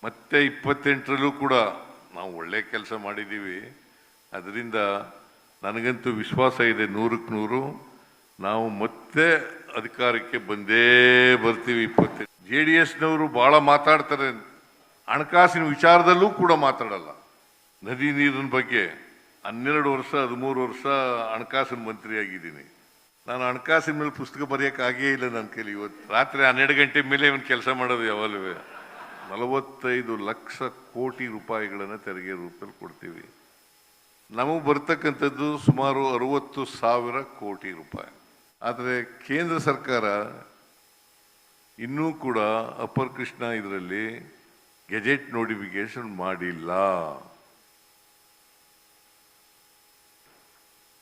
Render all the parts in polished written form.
ಮತ್ತೆ 28ರಲ್ಲೂ ಕೂಡ ನಾವು ಒಳ್ಳೆ ಕೆಲಸ ಮಾಡಿದ್ದೀವಿ. ಅದರಿಂದ ನನಗಂತೂ ವಿಶ್ವಾಸ ಇದೆ 100ಕ್ಕೆ 100 ನಾವು ಮತ್ತೆ ಅಧಿಕಾರಕ್ಕೆ ಬಂದೇ ಬರ್ತೀವಿ. JDSನವರು ಬಹಳ ಮಾತಾಡ್ತಾರೆ, ಹಣಕಾಸಿನ ವಿಚಾರದಲ್ಲೂ ಕೂಡ ಮಾತಾಡಲ್ಲ. ನದಿ ನೀರಿನ ಬಗ್ಗೆ 12 ವರ್ಷ 13 ವರ್ಷ ಹಣಕಾಸಿನ ಮಂತ್ರಿ ಆಗಿದ್ದೀನಿ. ನಾನು ಹಣಕಾಸಿನ ಮೇಲೆ ಪುಸ್ತಕ ಬರೆಯೋಕ್ಕಾಗೇ ಇಲ್ಲ ನನ್ನ ಕೈಲಿ. ಇವತ್ತು ರಾತ್ರಿ 12 ಗಂಟೆ ಮೇಲೆ ಇವನು ಕೆಲಸ ಮಾಡೋದು ಯಾವಾಗಲೂ. 45 ಲಕ್ಷ ಕೋಟಿ ರೂಪಾಯಿಗಳನ್ನು ತೆರಿಗೆ ರೂಪದಲ್ಲಿ ಕೊಡ್ತೀವಿ. ನಮಗೆ ಬರ್ತಕ್ಕಂಥದ್ದು ಸುಮಾರು 60,000 ಕೋಟಿ ರೂಪಾಯಿ. ಆದರೆ ಕೇಂದ್ರ ಸರ್ಕಾರ ಇನ್ನೂ ಕೂಡ ಅಪ್ಪರ್ ಕೃಷ್ಣ ಇದರಲ್ಲಿ ಗೆಜೆಟ್ ನೋಟಿಫಿಕೇಶನ್ ಮಾಡಿಲ್ಲ.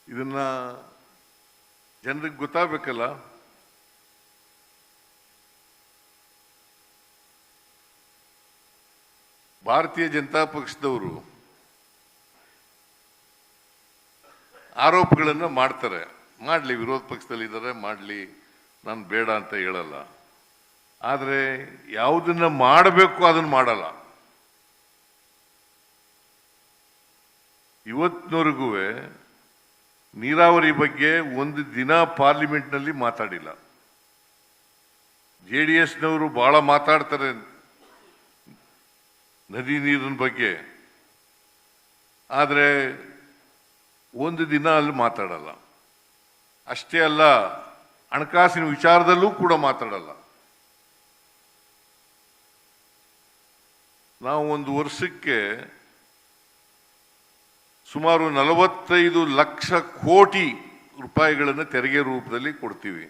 ಇದನ್ನ ಜನರಿಗೆ ಗೊತ್ತಾಗಬೇಕಲ್ಲ. ಭಾರತೀಯ ಜನತಾ ಪಕ್ಷದವರು ಆರೋಪಗಳನ್ನು ಮಾಡ್ತಾರೆ. ಮಾಡಲಿ, ವಿರೋಧ ಪಕ್ಷದಲ್ಲಿದ್ದಾರೆ, ಮಾಡಲಿ, ನಾನು ಬೇಡ ಅಂತ ಹೇಳಲ್ಲ. ಆದರೆ ಯಾವುದನ್ನ ಮಾಡಬೇಕು ಅದನ್ನು ಮಾಡಲ್ಲ. ಇವತ್ತಿನವರೆಗೂ ನೀರಾವರಿ ಬಗ್ಗೆ ಒಂದು ದಿನ ಪಾರ್ಲಿಮೆಂಟ್ನಲ್ಲಿ ಮಾತಾಡಿಲ್ಲ. JDSನವರು ಬಹಳ ಮಾತಾಡ್ತಾರೆ ನದಿ ನೀರಿನ ಬಗ್ಗೆ, ಆದರೆ ಒಂದು ದಿನ ಅಲ್ಲಿ ಮಾತಾಡಲ್ಲ. ಅಷ್ಟೇ ಅಲ್ಲ, ಹಣಕಾಸಿನ ವಿಚಾರದಲ್ಲೂ ಕೂಡ ಮಾತಾಡಲ್ಲ. ನಾವು ಒಂದು ವರ್ಷಕ್ಕೆ ಸುಮಾರು 45 ಲಕ್ಷ ಕೋಟಿ ರೂಪಾಯಿಗಳನ್ನು ತೆರಿಗೆ ರೂಪದಲ್ಲಿ ಕೊಡ್ತೀವಿ.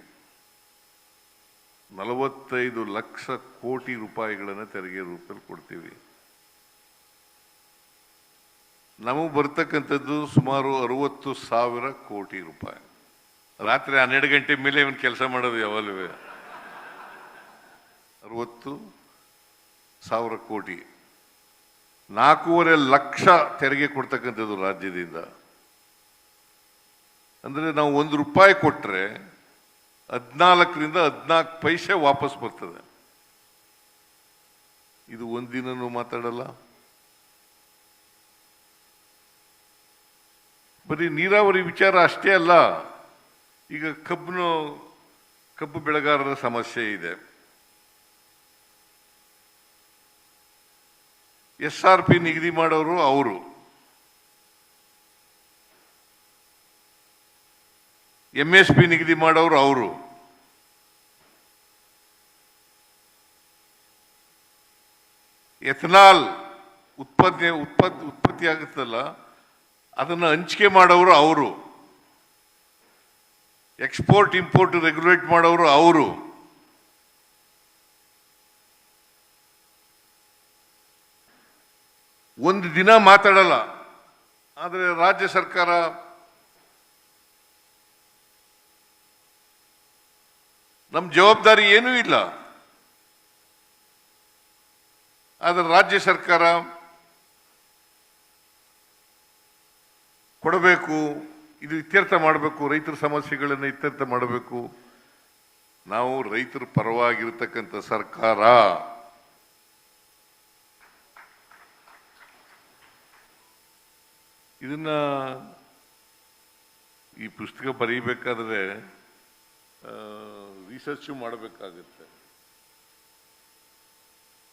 45 ಲಕ್ಷ ಕೋಟಿ ರೂಪಾಯಿಗಳನ್ನು ತೆರಿಗೆ ರೂಪದಲ್ಲಿ ಕೊಡ್ತೀವಿ. ನಮಗೆ ಬರ್ತಕ್ಕಂಥದ್ದು ಸುಮಾರು 60,000 ಕೋಟಿ ರೂಪಾಯಿ. ರಾತ್ರಿ 12 ಗಂಟೆ ಮೇಲೆ ಇವನು ಕೆಲಸ ಮಾಡೋದು ಯಾವಾಗಲೂ. 60,000 ಕೋಟಿ, 4.5 ಲಕ್ಷ ತೆರಿಗೆ ಕೊಡ್ತಕ್ಕಂಥದ್ದು ರಾಜ್ಯದಿಂದ. ಅಂದರೆ ನಾವು ₹1 ಕೊಟ್ಟರೆ 14ರಿಂದ 14 ಪೈಸೆ ವಾಪಸ್ ಬರ್ತದೆ. ಇದು ಒಂದಿನೂ ಮಾತಾಡಲ್ಲ. ಬರೀ ನೀರಾವರಿ ವಿಚಾರ ಅಷ್ಟೇ ಅಲ್ಲ, ಈಗ ಕಬ್ಬು ಬೆಳೆಗಾರರ ಸಮಸ್ಯೆ ಇದೆ. SRP ನಿಗದಿ ಮಾಡೋರು ಅವರು, MSP ನಿಗದಿ ಮಾಡೋರು ಅವರು. ಎಥನಾಲ್ ಉತ್ಪತ್ತಿ ಆಗುತ್ತಲ್ಲ, ಅದನ್ನು ಹಂಚಿಕೆ ಮಾಡೋರು ಅವರು. ಎಕ್ಸ್ಪೋರ್ಟ್ ಇಂಪೋರ್ಟ್ ರೆಗ್ಯುಲೇಟ್ ಮಾಡೋರು ಅವರು. ಒಂದು ದಿನ ಮಾತಾಡಲ್ಲ. ಆದರೆ ರಾಜ್ಯ ಸರ್ಕಾರ ನಮ್ಮ ಜವಾಬ್ದಾರಿ ಏನೂ ಇಲ್ಲ. ಆದರೆ ರಾಜ್ಯ ಸರ್ಕಾರ ಕೊಡಬೇಕು, ಇದು ಇತ್ಯರ್ಥ ಮಾಡಬೇಕು, ರೈತರ ಸಮಸ್ಯೆಗಳನ್ನು ಇತ್ಯರ್ಥ ಮಾಡಬೇಕು. ನಾವು ರೈತರ ಪರವಾಗಿರ್ತಕ್ಕಂಥ ಸರ್ಕಾರ. ಇದನ್ನ ಈ ಪುಸ್ತಕ ಬರೀಬೇಕಾದ್ರೆ ರಿಸರ್ಚ್ ಮಾಡಬೇಕಾಗುತ್ತೆ,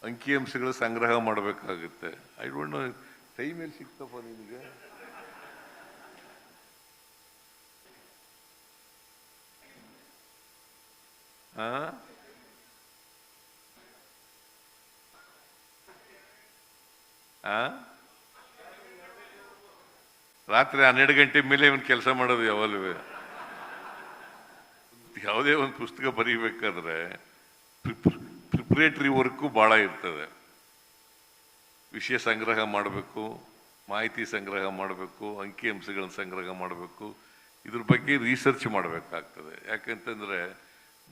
ಅಂಕಿಅಂಶಗಳ ಸಂಗ್ರಹ ಮಾಡಬೇಕಾಗುತ್ತೆ. ಐ ಡೋಂಟ್ ನೋ ಟೈಮ್ ಎಲ್ಲಿ ಸಿಗ್ತಪ್ಪ ನಿಮಗೆ. ರಾತ್ರಿ 12 ಗಂಟೆ ಮೇಲೆ ಇವನು ಕೆಲಸ ಮಾಡೋದು ಯಾವಾಗಲೂ. ಯಾವುದೇ ಒಂದು ಪುಸ್ತಕ ಬರೀಬೇಕಾದ್ರೆ ಪ್ರಿಪರೇಟರಿ ವರ್ಕು ಭಾಳ ಇರ್ತದೆ. ವಿಷಯ ಸಂಗ್ರಹ ಮಾಡಬೇಕು, ಮಾಹಿತಿ ಸಂಗ್ರಹ ಮಾಡಬೇಕು, ಅಂಕಿಅಂಶಗಳನ್ನು ಸಂಗ್ರಹ ಮಾಡಬೇಕು, ಇದ್ರ ಬಗ್ಗೆ ರಿಸರ್ಚ್ ಮಾಡಬೇಕಾಗ್ತದೆ. ಯಾಕಂತಂದರೆ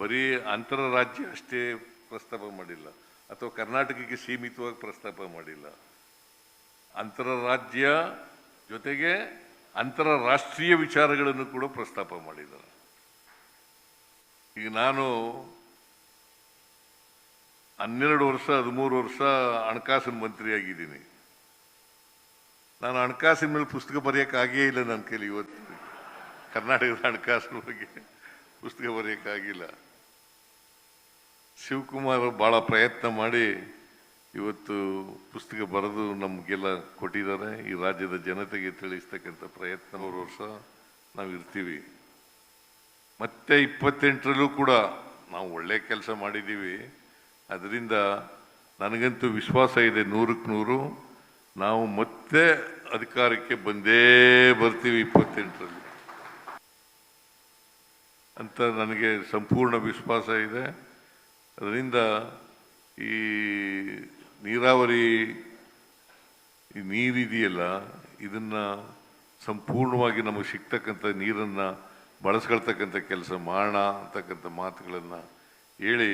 ಬರೀ ಅಂತರರಾಜ್ಯ ಅಷ್ಟೇ ಪ್ರಸ್ತಾಪ ಮಾಡಿಲ್ಲ, ಅಥವಾ ಕರ್ನಾಟಕಕ್ಕೆ ಸೀಮಿತವಾಗಿ ಪ್ರಸ್ತಾಪ ಮಾಡಿಲ್ಲ. ಅಂತರರಾಜ್ಯ ಜೊತೆಗೆ ಅಂತಾರಾಷ್ಟ್ರೀಯ ವಿಚಾರಗಳನ್ನು ಕೂಡ ಪ್ರಸ್ತಾಪ ಮಾಡಿದ್ದಾರೆ. ಈಗ ನಾನು 12 ವರ್ಷ 13 ವರ್ಷ ಹಣಕಾಸಿನ ಮಂತ್ರಿ ಆಗಿದ್ದೀನಿ. ನಾನು ಹಣಕಾಸಿನ ಮೇಲೆ ಪುಸ್ತಕ ಬರೆಯೋಕ್ಕಾಗೇ ಇಲ್ಲ ನನ್ನ ಕೈಲಿ. ಇವತ್ತು ಕರ್ನಾಟಕದ ಹಣಕಾಸಿನ ಬಗ್ಗೆ ಪುಸ್ತಕ ಬರೆಯೋಕ್ಕಾಗಿಲ್ಲ. ಶಿವಕುಮಾರ್ ಭಾಳ ಪ್ರಯತ್ನ ಮಾಡಿ ಇವತ್ತು ಪುಸ್ತಕ ಬರೆದು ನಮಗೆಲ್ಲ ಕೊಟ್ಟಿದ್ದಾರೆ. ಈ ರಾಜ್ಯದ ಜನತೆಗೆ ತಿಳಿಸ್ತಕ್ಕಂಥ ಪ್ರಯತ್ನ 3 ವರ್ಷ ನಾವು ಇರ್ತೀವಿ. ಮತ್ತೆ 28ರಲ್ಲೂ ಕೂಡ ನಾವು ಒಳ್ಳೆ ಕೆಲಸ ಮಾಡಿದ್ದೀವಿ. ಅದರಿಂದ ನನಗಂತೂ ವಿಶ್ವಾಸ ಇದೆ 100ಕ್ಕೆ 100 ನಾವು ಮತ್ತೆ ಅಧಿಕಾರಕ್ಕೆ ಬಂದೇ ಬರ್ತೀವಿ 28ರಲ್ಲಿ ಅಂತ ನನಗೆ ಸಂಪೂರ್ಣ ವಿಶ್ವಾಸ ಇದೆ. ಅದರಿಂದ ಈ ನೀರಾವರಿ ನೀರಿದೆಯಲ್ಲ, ಇದನ್ನ ಸಂಪೂರ್ಣವಾಗಿ ನಮಗೆ ಸಿಗ್ತಕ್ಕಂಥ ನೀರನ್ನು ಬಳಸ್ಕೊಳ್ತಕ್ಕಂಥ ಕೆಲಸ ಮಾಡೋಣ ಅಂತಕ್ಕಂಥ ಮಾತುಗಳನ್ನು ಹೇಳಿ